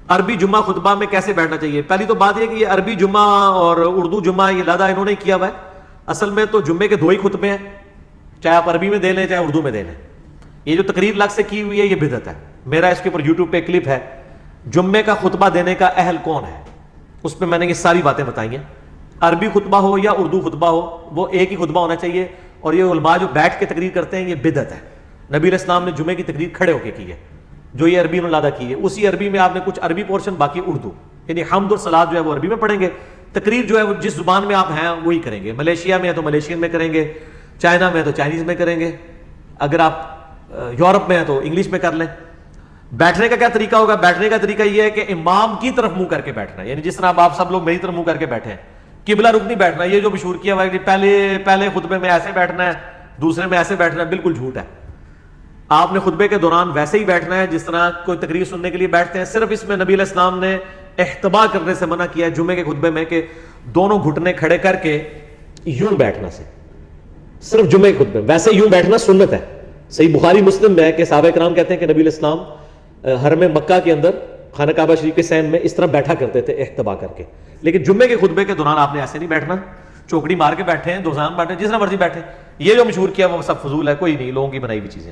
عربی جمعہ خطبہ میں کیسے بیٹھنا چاہیے؟ پہلی تو بات یہ کہ یہ عربی جمعہ اور اردو جمعہ یہ لادہ انہوں نے کیا ہوا ہے. اصل میں تو جمعے کے 2 ہی خطبے ہیں، چاہے آپ عربی میں دے لیں چاہے اردو میں دے لیں. یہ جو تقریر الگ سے کی ہوئی ہے یہ بدعت ہے. میرا اس کے اوپر یوٹیوب پہ کلپ ہے، جمعے کا خطبہ دینے کا اہل کون ہے، اس پہ میں نے یہ ساری باتیں بتائی ہیں. عربی خطبہ ہو یا اردو خطبہ ہو، وہ ایک ہی خطبہ ہونا چاہیے. اور یہ علماء جو بیٹھ کے تقریر کرتے ہیں یہ بدعت ہے. نبی علیہ السلام نے جمعے کی تقریر کھڑے ہو کے کی ہے، جو یہ عربی انہوں نے کی ہے. اسی عربی میں آپ نے کچھ عربی پورشن، باقی اردو، یعنی حمد اور صلات جو ہے وہ عربی میں پڑھیں گے. تقریر جو ہے وہ جس زبان میں آپ ہیں وہی کریں گے. ملیشیا میں ہے تو ملیشین میں کریں گے، چائنا میں ہے تو چائنیز میں کریں گے، اگر آپ یورپ میں ہیں تو انگلش میں کر لیں. بیٹھنے کا کیا طریقہ ہوگا؟ بیٹھنے کا طریقہ یہ ہے کہ امام کی طرف منہ کر کے بیٹھنا ہے، یعنی جس طرح آپ سب لوگ میری طرف منہ کر کے بیٹھے ہیں. قبلہ رخ نہیں بیٹھنا. یہ جو مشہور کیا ہوا ہے کہ پہلے خطبے میں ایسے بیٹھنا ہے، دوسرے میں ایسے بیٹھنا ہے، بالکل جھوٹ ہے. آپ نے خطبے کے دوران ویسے ہی بیٹھنا ہے جس طرح کوئی تقریر سننے کے لیے بیٹھتے ہیں. صرف اس میں نبی علیہ السلام نے احتبا کرنے سے منع کیا ہے جمعے کے خطبے میں، کہ دونوں گھٹنے کھڑے کر کے یوں بیٹھنا سے، صرف جمعے کے خطبے میں. ویسے یوں بیٹھنا سنت ہے. صحیح بخاری مسلم میں ہے کہ صحابہ کرام کہتے ہیں کہ نبی علیہ السلام حرم مکہ کے اندر خانہ کعبہ شریف کے سین میں اس طرح بیٹھا کرتے تھے احتبا کر کے. لیکن جمعے کے خطبے کے دوران آپ نے ایسے نہیں بیٹھنا، چوکڑی مار کے بیٹھے ہیں، دوزان بیٹھے، جس طرح مرضی بیٹھے. یہ جو مشہور کیا وہ سب فضول ہے، کوئی نہیں، لوگوں کی بنائی ہوئی چیزیں.